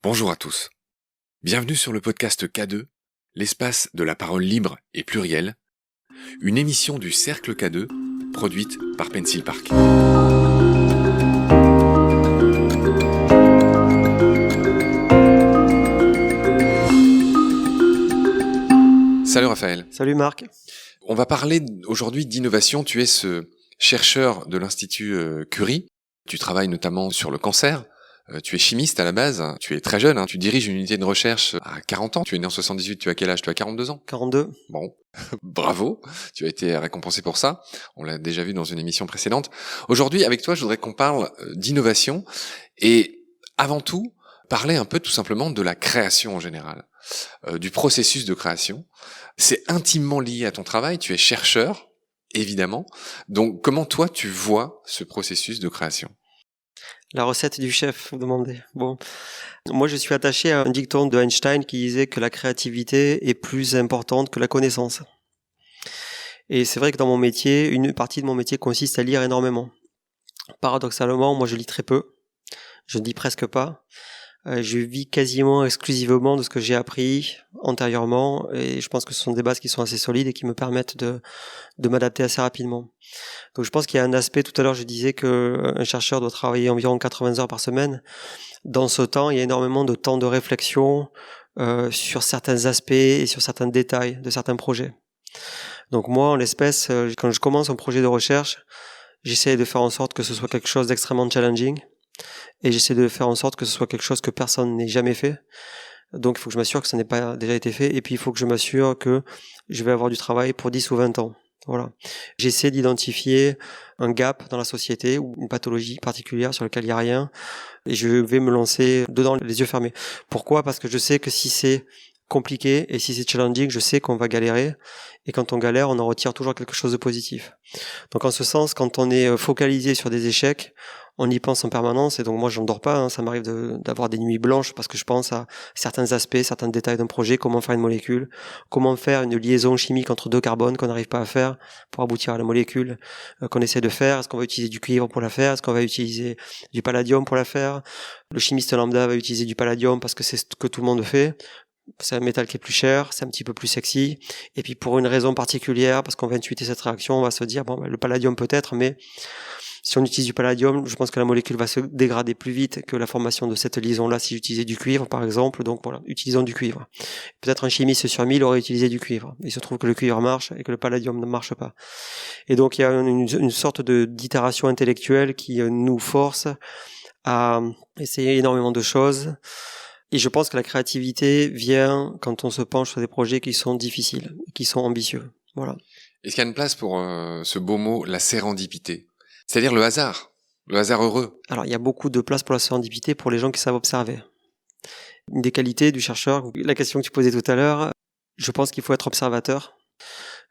Bonjour à tous. Bienvenue sur le podcast K2, l'espace de la parole libre et plurielle, une émission du Cercle K2 produite par Pencil Park. Salut Raphaël. Salut Marc. On va parler aujourd'hui d'innovation. Tu es ce chercheur de l'Institut Curie. Tu travailles notamment sur le cancer. Tu es chimiste à la base, tu es très jeune, tu diriges une unité de recherche à 40 ans, tu es né en 78, tu as quel âge? Tu as 42 ans? 42. Bon, bravo, tu as été récompensé pour ça, on l'a déjà vu dans une émission précédente. Aujourd'hui, avec toi, je voudrais qu'on parle d'innovation et avant tout, parler un peu tout simplement de la création en général, du processus de création. C'est intimement lié à ton travail, tu es chercheur, évidemment, donc comment toi tu vois ce processus de création? La recette du chef, vous demandez. Bon, moi je suis attaché à un dicton de Einstein qui disait que la créativité est plus importante que la connaissance. Et c'est vrai que dans mon métier, une partie de mon métier consiste à lire énormément. Paradoxalement, moi je lis très peu, je ne lis presque pas. Je vis quasiment exclusivement de ce que j'ai appris antérieurement et je pense que ce sont des bases qui sont assez solides et qui me permettent de m'adapter assez rapidement. Donc je pense qu'il y a un aspect, tout à l'heure je disais qu'un chercheur doit travailler environ 80 heures par semaine. Dans ce temps, il y a énormément de temps de réflexion sur certains aspects et sur certains détails de certains projets. Donc moi, en l'espèce, quand je commence un projet de recherche, j'essaie de faire en sorte que ce soit quelque chose d'extrêmement challenging et j'essaie de faire en sorte que ce soit quelque chose que personne n'ait jamais fait. Donc il faut que je m'assure que ça n'ait pas déjà été fait et puis il faut que je m'assure que je vais avoir du travail pour 10 ou 20 ans. Voilà. J'essaie d'identifier un gap dans la société ou une pathologie particulière sur laquelle il n'y a rien et je vais me lancer dedans les yeux fermés. Pourquoi ? Parce que je sais que si c'est compliqué et si c'est challenging, je sais qu'on va galérer et quand on galère, on en retire toujours quelque chose de positif. Donc en ce sens, quand on est focalisé sur des échecs, on y pense en permanence et donc moi j'en dors pas, ça m'arrive d'avoir des nuits blanches parce que je pense à certains aspects, certains détails d'un projet, comment faire une molécule, comment faire une liaison chimique entre deux carbones qu'on n'arrive pas à faire pour aboutir à la molécule qu'on essaie de faire. Est-ce qu'on va utiliser du cuivre pour la faire? Est-ce qu'on va utiliser du palladium pour la faire? Le chimiste lambda va utiliser du palladium parce que c'est ce que tout le monde fait. C'est un métal qui est plus cher, c'est un petit peu plus sexy. Et puis pour une raison particulière, parce qu'on va intuiter cette réaction, on va se dire, le palladium peut-être, mais si on utilise du palladium, je pense que la molécule va se dégrader plus vite que la formation de cette liaison-là si j'utilisais du cuivre, par exemple. Donc voilà, utilisons du cuivre. Peut-être un chimiste sur 1000 aurait utilisé du cuivre. Il se trouve que le cuivre marche et que le palladium ne marche pas. Et donc il y a une sorte d'itération intellectuelle qui nous force à essayer énormément de choses. Et je pense que la créativité vient quand on se penche sur des projets qui sont difficiles, qui sont ambitieux. Voilà. Est-ce qu'il y a une place pour ce beau mot, la sérendipité? C'est-à-dire le hasard heureux. Alors, il y a beaucoup de place pour la sérendipité pour les gens qui savent observer. Une des qualités du chercheur, la question que tu posais tout à l'heure, je pense qu'il faut être observateur.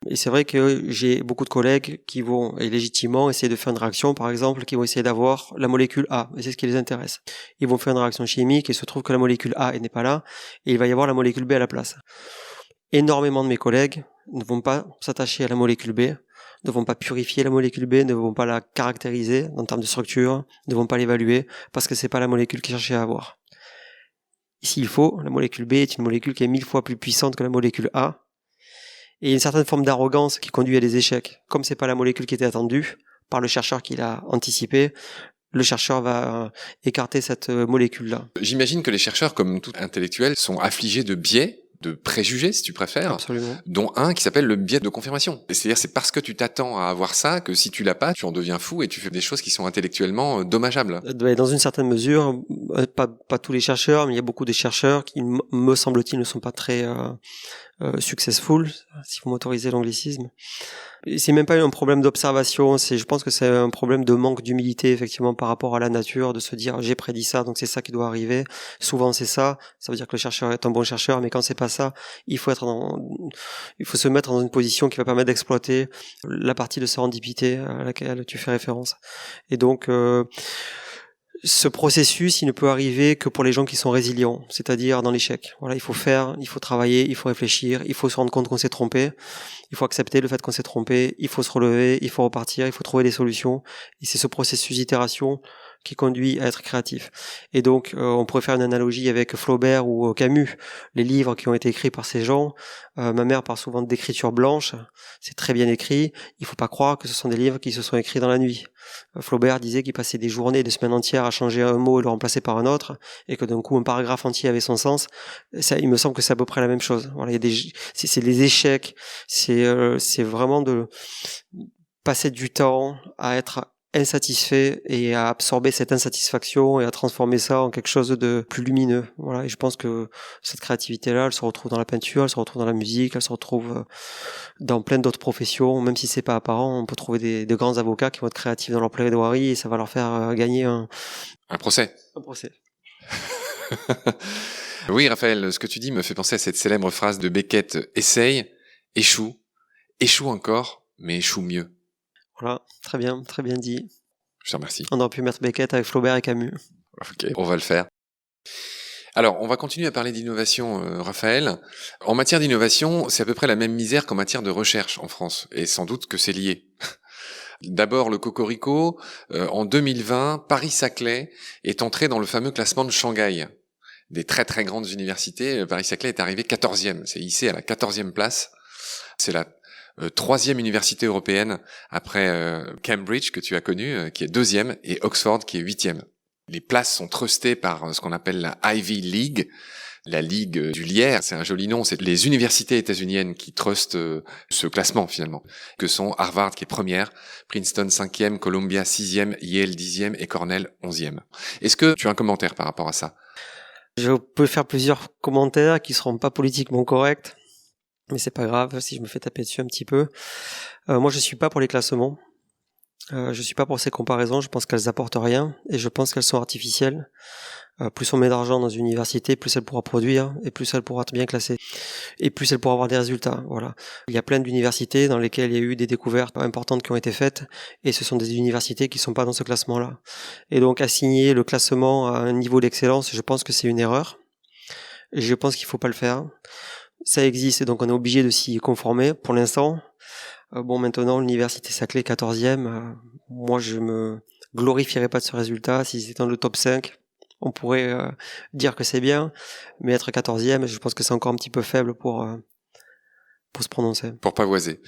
Et c'est vrai que j'ai beaucoup de collègues qui vont, et légitimement, essayer de faire une réaction, par exemple, qui vont essayer d'avoir la molécule A, et c'est ce qui les intéresse. Ils vont faire une réaction chimique, et il se trouve que la molécule A n'est pas là, et il va y avoir la molécule B à la place. Énormément de mes collègues ne vont pas s'attacher à la molécule B, ne vont pas purifier la molécule B, ne vont pas la caractériser en termes de structure, ne vont pas l'évaluer, parce que c'est pas la molécule qu'ils cherchaient à avoir. S'il faut, la molécule B est une molécule qui est 1000 fois plus puissante que la molécule A, et une certaine forme d'arrogance qui conduit à des échecs. Comme c'est pas la molécule qui était attendue par le chercheur qui l'a anticipé, le chercheur va écarter cette molécule-là. J'imagine que les chercheurs, comme tout intellectuel, sont affligés de biais, de préjugés, si tu préfères. Absolument. Dont un qui s'appelle le biais de confirmation. C'est-à-dire, c'est parce que tu t'attends à avoir ça que si tu l'as pas, tu en deviens fou et tu fais des choses qui sont intellectuellement dommageables. Dans une certaine mesure, pas tous les chercheurs, mais il y a beaucoup de chercheurs qui, me semble-t-il, ne sont pas très successful, si vous m'autorisez l'anglicisme. Et c'est même pas un problème d'observation, je pense que c'est un problème de manque d'humilité, effectivement, par rapport à la nature, de se dire, j'ai prédit ça, donc c'est ça qui doit arriver. Souvent, c'est ça. Ça veut dire que le chercheur est un bon chercheur, mais quand c'est pas ça, il faut se mettre dans une position qui va permettre d'exploiter la partie de sérendipité à laquelle tu fais référence. Et donc, ce processus, il ne peut arriver que pour les gens qui sont résilients, c'est-à-dire dans l'échec. Voilà, il faut faire, il faut travailler, il faut réfléchir, il faut se rendre compte qu'on s'est trompé, il faut accepter le fait qu'on s'est trompé, il faut se relever, il faut repartir, il faut trouver des solutions. Et c'est ce processus d'itération qui conduit à être créatif. Et donc, on pourrait faire une analogie avec Flaubert ou Camus. Les livres qui ont été écrits par ces gens, ma mère parle souvent d'écriture blanche, c'est très bien écrit. Il faut pas croire que ce sont des livres qui se sont écrits dans la nuit. Flaubert disait qu'il passait des journées, des semaines entières à changer un mot et le remplacer par un autre, et que d'un coup un paragraphe entier avait son sens. Ça, il me semble que c'est à peu près la même chose. Voilà, il y a c'est des échecs, c'est vraiment de passer du temps à être insatisfait et à absorber cette insatisfaction et à transformer ça en quelque chose de plus lumineux. Voilà, et je pense que cette créativité-là, elle se retrouve dans la peinture, elle se retrouve dans la musique, elle se retrouve dans plein d'autres professions, même si c'est pas apparent. On peut trouver de grands avocats qui vont être créatifs dans leur plaidoirie et ça va leur faire gagner un procès. Un procès. Oui, Raphaël, ce que tu dis me fait penser à cette célèbre phrase de Beckett: essaye, échoue, échoue encore, mais échoue mieux. Voilà, très bien dit. Je te remercie. On aurait pu mettre Beckett avec Flaubert et Camus. Ok, on va le faire. Alors, on va continuer à parler d'innovation, Raphaël. En matière d'innovation, c'est à peu près la même misère qu'en matière de recherche en France, et sans doute que c'est lié. D'abord, le cocorico. En 2020, Paris-Saclay est entré dans le fameux classement de Shanghai. Des très très grandes universités, Paris-Saclay est arrivé 14e. C'est hissé à la 14e place. C'est la troisième université européenne après Cambridge, que tu as connu, qui est 2e, et Oxford, qui est 8e. Les places sont trustées par ce qu'on appelle la Ivy League, la Ligue du Lierre. C'est un joli nom, c'est les universités états-uniennes qui trustent ce classement finalement, que sont Harvard qui est première, Princeton 5e, Columbia 6e, Yale 10e et Cornell 11e. Est-ce que tu as un commentaire par rapport à ça ? Je peux faire plusieurs commentaires qui seront pas politiquement corrects, mais c'est pas grave si je me fais taper dessus un petit peu. Moi, je suis pas pour les classements. Je suis pas pour ces comparaisons. Je pense qu'elles apportent rien et je pense qu'elles sont artificielles. Plus on met d'argent dans une université, plus elle pourra produire et plus elle pourra être bien classée et plus elle pourra avoir des résultats. Voilà. Il y a plein d'universités dans lesquelles il y a eu des découvertes importantes qui ont été faites et ce sont des universités qui sont pas dans ce classement-là. Et donc assigner le classement à un niveau d'excellence, je pense que c'est une erreur. Et je pense qu'il faut pas le faire. Ça existe et donc on est obligé de s'y conformer pour l'instant. Bon, maintenant, l'université Saclay 14e, moi je me glorifierais pas de ce résultat. Si c'était dans le top 5, on pourrait dire que c'est bien, mais être 14e, je pense que c'est encore un petit peu faible pour se prononcer. Pour pavoiser.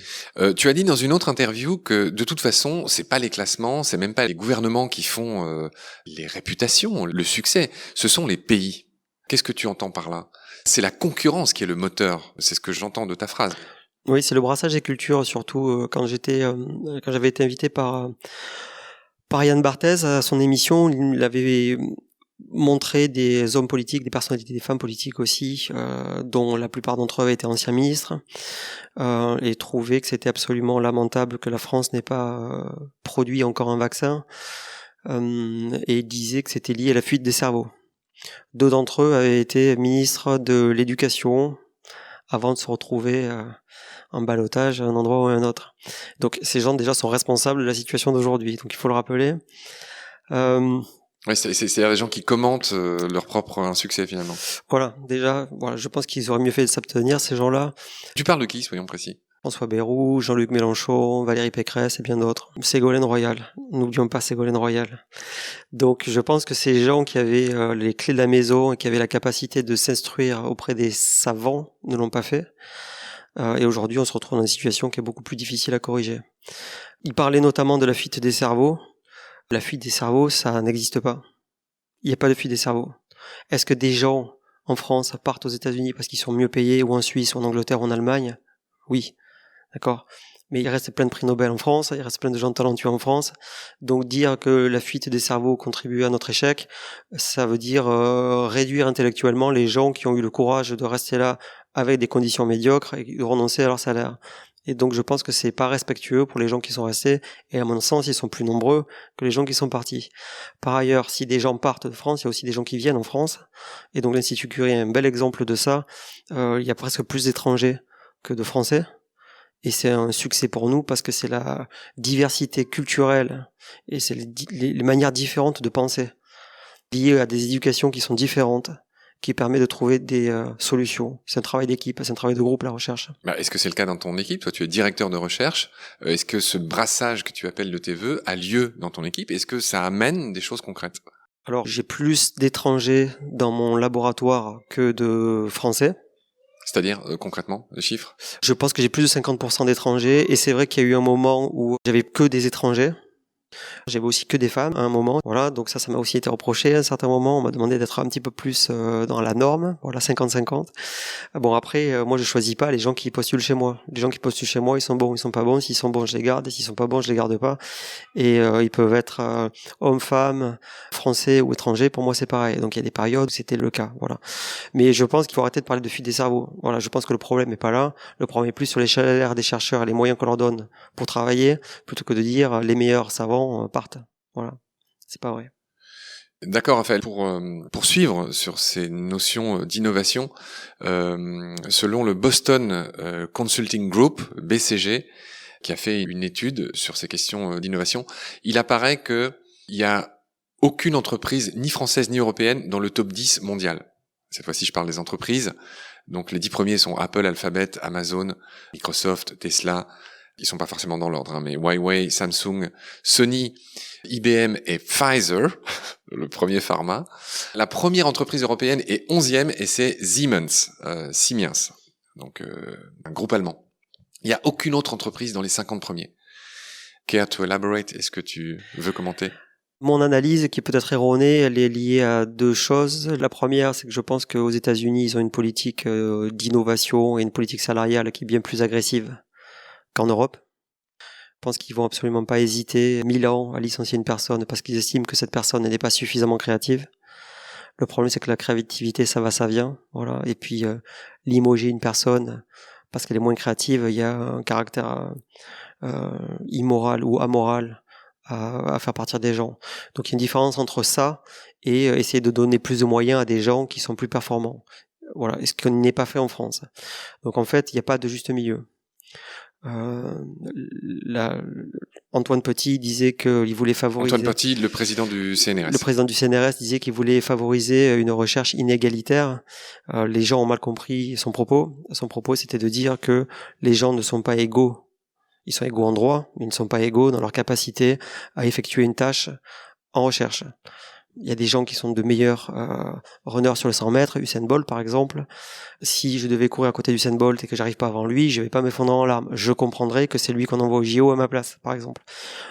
Tu as dit dans une autre interview que de toute façon, c'est pas les classements, c'est même pas les gouvernements qui font les réputations, le succès, ce sont les pays. Qu'est-ce que tu entends par là ? C'est la concurrence qui est le moteur, c'est ce que j'entends de ta phrase. Oui, c'est le brassage des cultures, surtout quand j'avais été invité par Yann Barthès à son émission, il avait montré des hommes politiques, des personnalités, des femmes politiques aussi, dont la plupart d'entre eux avaient été anciens ministres, et trouvé que c'était absolument lamentable que la France n'ait pas produit encore un vaccin, et disait que c'était lié à la fuite des cerveaux. 2 d'entre eux avaient été ministres de l'Éducation avant de se retrouver en ballottage à un endroit ou à un autre. Donc ces gens déjà sont responsables de la situation d'aujourd'hui, donc il faut le rappeler. Oui, c'est des gens qui commentent leur propre insuccès finalement. Voilà, déjà, je pense qu'ils auraient mieux fait de s'abstenir, ces gens-là. Tu parles de qui, soyons précis ? François Bayrou, Jean-Luc Mélenchon, Valérie Pécresse et bien d'autres. Ségolène Royal, n'oublions pas Ségolène Royal. Donc je pense que ces gens qui avaient les clés de la maison et qui avaient la capacité de s'instruire auprès des savants ne l'ont pas fait. Et aujourd'hui on se retrouve dans une situation qui est beaucoup plus difficile à corriger. Il parlait notamment de la fuite des cerveaux. La fuite des cerveaux, ça n'existe pas. Il n'y a pas de fuite des cerveaux. Est-ce que des gens en France partent aux États-Unis parce qu'ils sont mieux payés, ou en Suisse, ou en Angleterre, ou en Allemagne ? Oui. D'accord. Mais il reste plein de prix Nobel en France, il reste plein de gens talentueux en France. Donc dire que la fuite des cerveaux contribue à notre échec, ça veut dire réduire intellectuellement les gens qui ont eu le courage de rester là avec des conditions médiocres et de renoncer à leur salaire. Et donc je pense que c'est pas respectueux pour les gens qui sont restés, et à mon sens ils sont plus nombreux que les gens qui sont partis. Par ailleurs, si des gens partent de France, il y a aussi des gens qui viennent en France, et donc l'Institut Curie est un bel exemple de ça. Il y a presque plus d'étrangers que de Français. Et c'est un succès pour nous parce que c'est la diversité culturelle et c'est les manières différentes de penser liées à des éducations qui sont différentes qui permet de trouver des solutions. C'est un travail d'équipe, c'est un travail de groupe, la recherche. Est-ce que c'est le cas dans ton équipe? Toi, tu es directeur de recherche. Est-ce que ce brassage que tu appelles de tes vœux a lieu dans ton équipe? Est-ce que ça amène des choses concrètes? Alors, j'ai plus d'étrangers dans mon laboratoire que de Français. C'est-à-dire, concrètement, le chiffre? Je pense que j'ai plus de 50% d'étrangers, et c'est vrai qu'il y a eu un moment où j'avais que des étrangers. J'avais aussi que des femmes à un moment, voilà, donc ça m'a aussi été reproché à un certain moment. On m'a demandé d'être un petit peu plus dans la norme, voilà, 50-50. Bon, après, moi je choisis pas les gens qui postulent chez moi. Les gens qui postulent chez moi, ils sont bons, ils sont pas bons. S'ils sont bons, je les garde, et s'ils sont pas bons, je les garde pas. Et ils peuvent être hommes, femmes, français ou étrangers. Pour moi, c'est pareil. Donc il y a des périodes où c'était le cas, voilà. Mais je pense qu'il faut arrêter de parler de fuite des cerveaux. Voilà, je pense que le problème est pas là. Le problème est plus sur les salaires des chercheurs et les moyens qu'on leur donne pour travailler, plutôt que de dire les meilleurs savants partent. Voilà, c'est pas vrai. D'accord, Raphaël. Pour poursuivre sur ces notions d'innovation, selon le Boston Consulting Group, BCG, qui a fait une étude sur ces questions d'innovation, il apparaît que il y a aucune entreprise, ni française ni européenne, dans le top 10 mondial. Cette fois-ci, je parle des entreprises. Donc les 10 premiers sont Apple, Alphabet, Amazon, Microsoft, Tesla. Ils sont pas forcément dans l'ordre, mais Huawei, Samsung, Sony, IBM et Pfizer, le premier pharma. La première entreprise européenne est 11e et c'est Siemens, donc un groupe allemand. Il n'y a aucune autre entreprise dans les 50 premiers. Care to elaborate? Est-ce que tu veux commenter? Mon analyse, qui est peut-être erronée, elle est liée à deux choses. La première, c'est que je pense qu'aux États-Unis, ils ont une politique d'innovation et une politique salariale qui est bien plus agressive qu'en Europe. Je pense qu'ils vont absolument pas hésiter 1000 ans à licencier une personne parce qu'ils estiment que cette personne n'est pas suffisamment créative. Le problème, c'est que la créativité, ça va, ça vient. Voilà. Et puis, limoger une personne parce qu'elle est moins créative, il y a un caractère immoral ou amoral à faire partir des gens. Donc, il y a une différence entre ça et essayer de donner plus de moyens à des gens qui sont plus performants. Voilà. Et ce qu'on n'est pas fait en France. Donc, en fait, il n'y a pas de juste milieu. Antoine Petit disait qu'il voulait favoriser... Antoine Petit, le président du CNRS. Le président du CNRS disait qu'il voulait favoriser une recherche inégalitaire. Les gens ont mal compris son propos. Son propos, c'était de dire que les gens ne sont pas égaux. Ils sont égaux en droit, mais ils ne sont pas égaux dans leur capacité à effectuer une tâche en recherche. Il y a des gens qui sont de meilleurs runners sur les 100 mètres, Usain Bolt par exemple. Si je devais courir à côté d'Usain Bolt et que j'arrive pas avant lui, je vais pas m'effondrer en larmes. Je comprendrais que c'est lui qu'on envoie au JO à ma place, par exemple.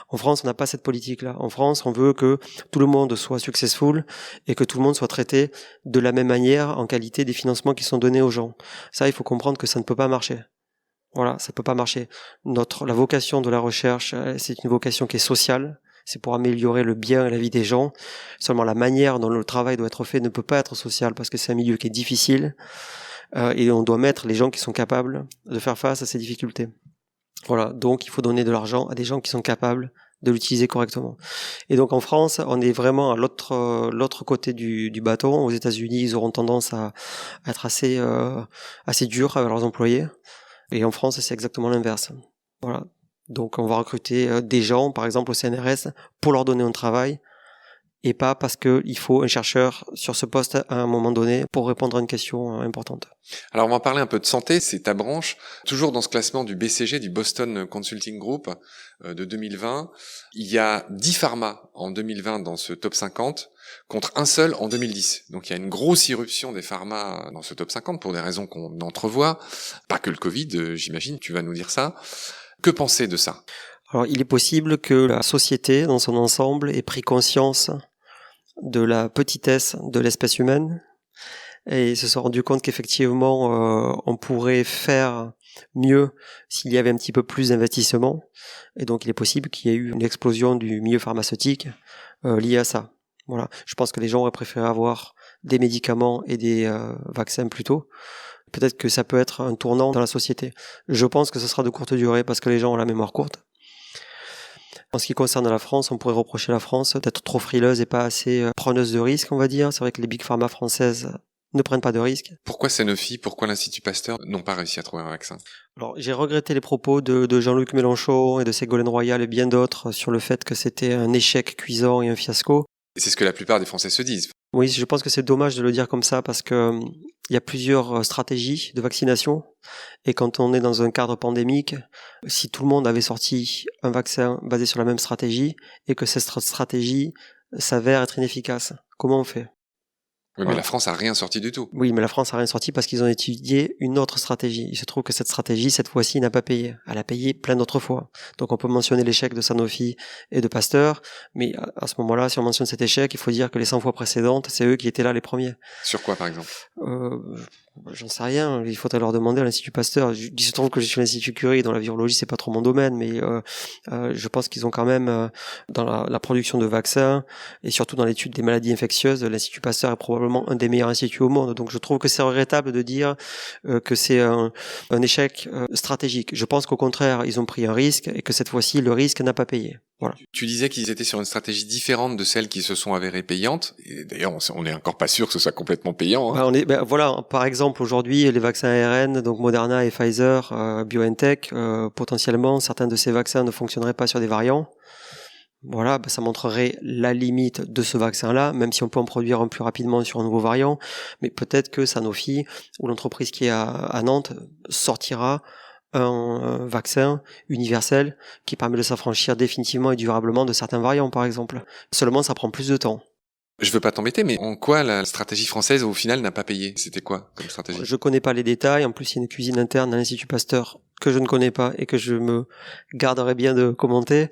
En France, on n'a pas cette politique-là. En France, on veut que tout le monde soit successful et que tout le monde soit traité de la même manière en qualité des financements qui sont donnés aux gens. Ça, il faut comprendre que ça ne peut pas marcher. Voilà, ça peut pas marcher. La vocation de la recherche, c'est une vocation qui est sociale. C'est pour améliorer le bien et la vie des gens. Seulement la manière dont le travail doit être fait ne peut pas être social parce que c'est un milieu qui est difficile et on doit mettre les gens qui sont capables de faire face à ces difficultés. Voilà, donc il faut donner de l'argent à des gens qui sont capables de l'utiliser correctement. Et donc en France, on est vraiment à l'autre côté du bâton. Aux États-Unis, ils auront tendance à être assez durs avec leurs employés. Et en France, c'est exactement l'inverse. Voilà. Donc on va recruter des gens, par exemple au CNRS, pour leur donner un travail, et pas parce qu'il faut un chercheur sur ce poste à un moment donné pour répondre à une question importante. Alors on va parler un peu de santé, c'est ta branche. Toujours dans ce classement du BCG, du Boston Consulting Group de 2020, il y a 10 pharmas en 2020 dans ce top 50, contre un seul en 2010. Donc il y a une grosse irruption des pharmas dans ce top 50 pour des raisons qu'on entrevoit. Pas que le Covid, j'imagine, tu vas nous dire ça. Que penser de ça? Alors, il est possible que la société, dans son ensemble, ait pris conscience de la petitesse de l'espèce humaine et se soit rendu compte qu'effectivement, on pourrait faire mieux s'il y avait un petit peu plus d'investissement. Et donc, il est possible qu'il y ait eu une explosion du milieu pharmaceutique liée à ça. Voilà. Je pense que les gens auraient préféré avoir des médicaments et des vaccins plus tôt. Peut-être que ça peut être un tournant dans la société. Je pense que ce sera de courte durée parce que les gens ont la mémoire courte. En ce qui concerne la France, on pourrait reprocher à la France d'être trop frileuse et pas assez preneuse de risques, on va dire. C'est vrai que les big pharma françaises ne prennent pas de risques. Pourquoi Sanofi, pourquoi l'Institut Pasteur n'ont pas réussi à trouver un vaccin? Alors, j'ai regretté les propos de Jean-Luc Mélenchon et de Ségolène Royal et bien d'autres sur le fait que c'était un échec cuisant et un fiasco. Et c'est ce que la plupart des Français se disent. Oui, je pense que c'est dommage de le dire comme ça parce que il y a plusieurs stratégies de vaccination et quand on est dans un cadre pandémique, si tout le monde avait sorti un vaccin basé sur la même stratégie et que cette stratégie s'avère être inefficace, comment on fait? Oui, mais Voilà. la France a rien sorti du tout. Oui, mais la France a rien sorti parce qu'ils ont étudié une autre stratégie. Il se trouve que cette stratégie, cette fois-ci, n'a pas payé. Elle a payé plein d'autres fois. Donc on peut mentionner l'échec de Sanofi et de Pasteur, mais à ce moment-là, si on mentionne cet échec, il faut dire que les 100 fois précédentes, c'est eux qui étaient là les premiers. Sur quoi, par exemple? Euh, J'en sais rien. Il faudrait leur demander à l'Institut Pasteur. Il se trouve que je suis à l'Institut Curie, dont la virologie c'est pas trop mon domaine, mais je pense qu'ils ont quand même dans la production de vaccins et surtout dans l'étude des maladies infectieuses, l'Institut Pasteur est probablement un des meilleurs instituts au monde. Donc je trouve que c'est regrettable de dire que c'est un échec stratégique. Je pense qu'au contraire, ils ont pris un risque et que cette fois-ci, le risque n'a pas payé. Voilà. Tu disais qu'ils étaient sur une stratégie différente de celles qui se sont avérées payantes. Et d'ailleurs, on n'est encore pas sûr que ce soit complètement payant. Hein. Voilà, par exemple, aujourd'hui, les vaccins ARN, donc Moderna et Pfizer, BioNTech, potentiellement, certains de ces vaccins ne fonctionneraient pas sur des variants. Voilà, ça montrerait la limite de ce vaccin-là, même si on peut en produire un plus rapidement sur un nouveau variant. Mais peut-être que Sanofi, ou l'entreprise qui est à Nantes, sortira un vaccin universel qui permet de s'affranchir définitivement et durablement de certains variants, par exemple. Seulement, ça prend plus de temps. Je veux pas t'embêter, mais en quoi la stratégie française, au final, n'a pas payé? C'était quoi comme stratégie? Je connais pas les détails. En plus, il y a une cuisine interne à l'Institut Pasteur que je ne connais pas et que je me garderai bien de commenter.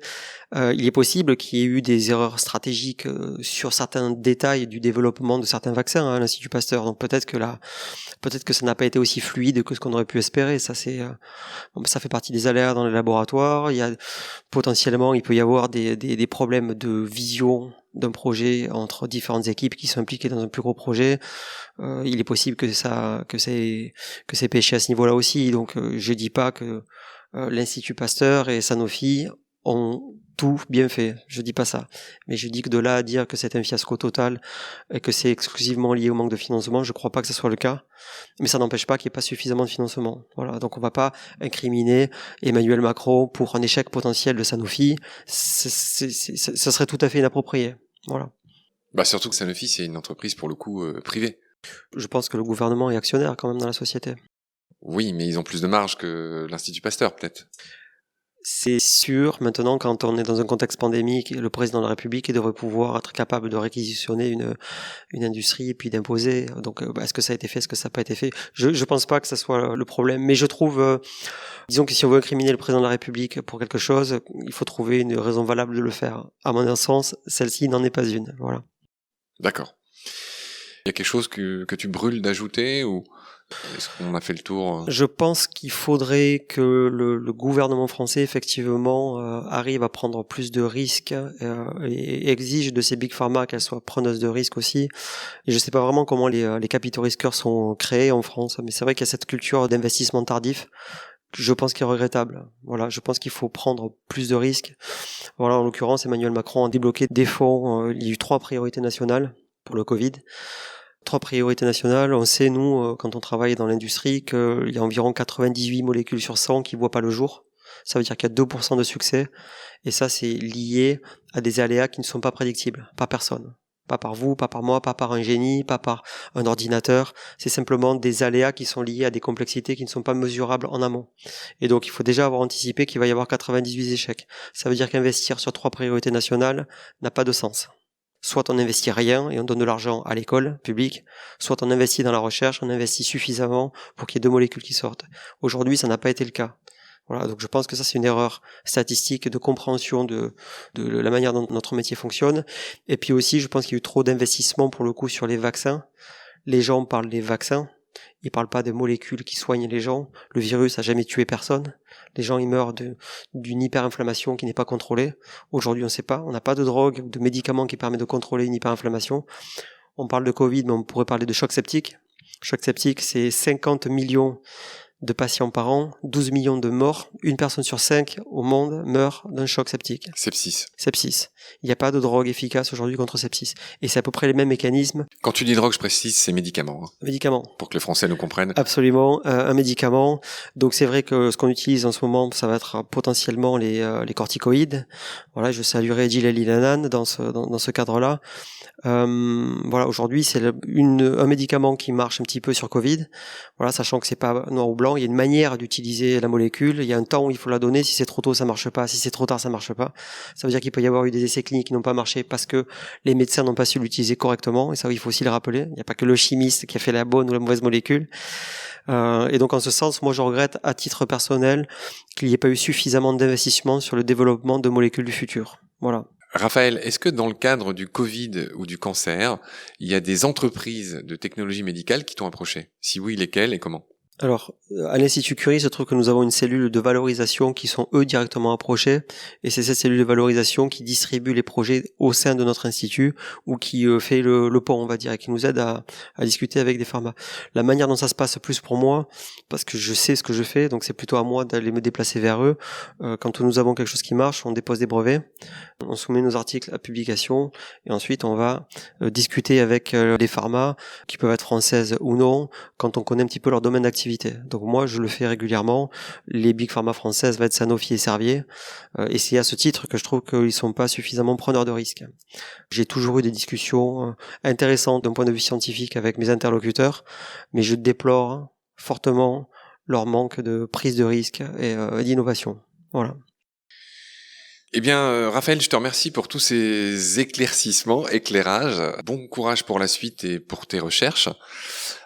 Il est possible qu'il y ait eu des erreurs stratégiques sur certains détails du développement de certains vaccins à l'Institut Pasteur. Donc peut-être que ça n'a pas été aussi fluide que ce qu'on aurait pu espérer. Ça ça fait partie des aléas dans les laboratoires. Potentiellement, il peut y avoir des problèmes de vision d'un projet entre différentes équipes qui sont impliquées dans un plus gros projet. Il est possible que c'est péché à ce niveau-là aussi. Donc je dis pas que l'Institut Pasteur et Sanofi ont tout bien fait. Je dis pas ça. Mais je dis que de là à dire que c'est un fiasco total et que c'est exclusivement lié au manque de financement, je crois pas que ce soit le cas. Mais ça n'empêche pas qu'il n'y ait pas suffisamment de financement. Voilà. Donc on va pas incriminer Emmanuel Macron pour un échec potentiel de Sanofi. Ça serait tout à fait inapproprié. Voilà. Surtout que Sanofi, c'est une entreprise pour le coup privée. Je pense que le gouvernement est actionnaire quand même dans la société. Oui, mais ils ont plus de marge que l'Institut Pasteur, peut-être. C'est sûr, maintenant, quand on est dans un contexte pandémique, le président de la République devrait pouvoir être capable de réquisitionner une industrie et puis d'imposer. Donc, est-ce que ça a été fait, est-ce que ça n'a pas été fait? Je pense pas que ça soit le problème, mais je trouve, disons que si on veut incriminer le président de la République pour quelque chose, il faut trouver une raison valable de le faire. À mon sens, celle-ci n'en est pas une. Voilà. D'accord. Il y a quelque chose que tu brûles d'ajouter ou est-ce qu'on a fait le tour? Je pense qu'il faudrait que le gouvernement français effectivement arrive à prendre plus de risques et exige de ces big pharma qu'elles soient preneuses de risques aussi. Et je sais pas vraiment comment les capitaux risqueurs sont créés en France, mais c'est vrai qu'il y a cette culture d'investissement tardif. Je pense qu'il est regrettable. Voilà, je pense qu'il faut prendre plus de risques. Voilà, en l'occurrence, Emmanuel Macron a débloqué des fonds. Il y a eu 3 priorités nationales pour le Covid. 3 priorités nationales. On sait, nous, quand on travaille dans l'industrie, qu'il y a environ 98 molécules sur 100 qui voient pas le jour. Ça veut dire qu'il y a 2% de succès. Et ça, c'est lié à des aléas qui ne sont pas prédictibles. Pas personne. Pas par vous, pas par moi, pas par un génie, pas par un ordinateur. C'est simplement des aléas qui sont liés à des complexités qui ne sont pas mesurables en amont. Et donc, il faut déjà avoir anticipé qu'il va y avoir 98 échecs. Ça veut dire qu'investir sur 3 priorités nationales n'a pas de sens. Soit on investit rien et on donne de l'argent à l'école publique, soit on investit dans la recherche, on investit suffisamment pour qu'il y ait 2 molécules qui sortent. Aujourd'hui, ça n'a pas été le cas. Voilà, donc je pense que ça c'est une erreur statistique de compréhension de la manière dont notre métier fonctionne. Et puis aussi, je pense qu'il y a eu trop d'investissements pour le coup sur les vaccins. Les gens parlent des vaccins, ils parlent pas des molécules qui soignent les gens. Le virus a jamais tué personne. Les gens ils meurent d'une hyperinflammation qui n'est pas contrôlée. Aujourd'hui, on ne sait pas, on n'a pas de drogue ou de médicament qui permet de contrôler une hyperinflammation. On parle de Covid, mais on pourrait parler de choc septique. Choc septique, c'est 50 millions de patients par an, 12 millions de morts, une personne sur 5 au monde meurt d'un choc septique. Sepsis. Il n'y a pas de drogue efficace aujourd'hui contre sepsis. Et c'est à peu près les mêmes mécanismes. Quand tu dis drogue, je précise, c'est médicament. Médicament. Pour que les Français nous comprennent. Absolument, un médicament. Donc c'est vrai que ce qu'on utilise en ce moment, ça va être potentiellement les corticoïdes. Voilà, je saluerai Gilles Lilanan dans ce cadre-là. Voilà, aujourd'hui c'est un médicament qui marche un petit peu sur Covid. Voilà, sachant que c'est pas noir ou blanc, il y a une manière d'utiliser la molécule, il y a un temps où il faut la donner, si c'est trop tôt ça marche pas, si c'est trop tard ça marche pas. Ça veut dire qu'il peut y avoir eu des essais cliniques qui n'ont pas marché parce que les médecins n'ont pas su l'utiliser correctement, et ça il faut aussi le rappeler, il n'y a pas que le chimiste qui a fait la bonne ou la mauvaise molécule. Et donc en ce sens, moi je regrette à titre personnel qu'il n'y ait pas eu suffisamment d'investissement sur le développement de molécules du futur. Voilà. Raphaël, est-ce que dans le cadre du Covid ou du cancer, il y a des entreprises de technologie médicale qui t'ont approché? Si oui, lesquelles et comment? Alors, à l'Institut Curie, je trouve que nous avons une cellule de valorisation qui sont eux directement approchés, et c'est cette cellule de valorisation qui distribue les projets au sein de notre institut, ou qui fait le pont, on va dire, et qui nous aide à discuter avec des pharma. La manière dont ça se passe plus pour moi, parce que je sais ce que je fais, donc c'est plutôt à moi d'aller me déplacer vers eux. Quand nous avons quelque chose qui marche, on dépose des brevets, on soumet nos articles à publication, et ensuite on va discuter avec les pharma, qui peuvent être françaises ou non, quand on connaît un petit peu leur domaine d'activité. Donc moi je le fais régulièrement. Les big pharma françaises vont être Sanofi et Servier, et c'est à ce titre que je trouve qu'ils sont pas suffisamment preneurs de risques. J'ai toujours eu des discussions intéressantes d'un point de vue scientifique avec mes interlocuteurs, mais je déplore fortement leur manque de prise de risque et d'innovation. Voilà. Eh bien, Raphaël, je te remercie pour tous ces éclairages. Bon courage pour la suite et pour tes recherches.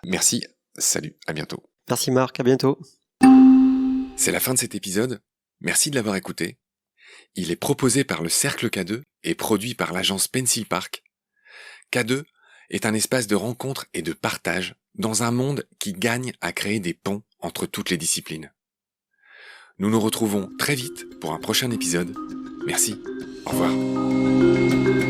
Merci. Salut. À bientôt. Merci Marc, à bientôt. C'est la fin de cet épisode. Merci de l'avoir écouté. Il est proposé par le Cercle K2 et produit par l'agence Pencil Park. K2 est un espace de rencontre et de partage dans un monde qui gagne à créer des ponts entre toutes les disciplines. Nous nous retrouvons très vite pour un prochain épisode. Merci. Au revoir.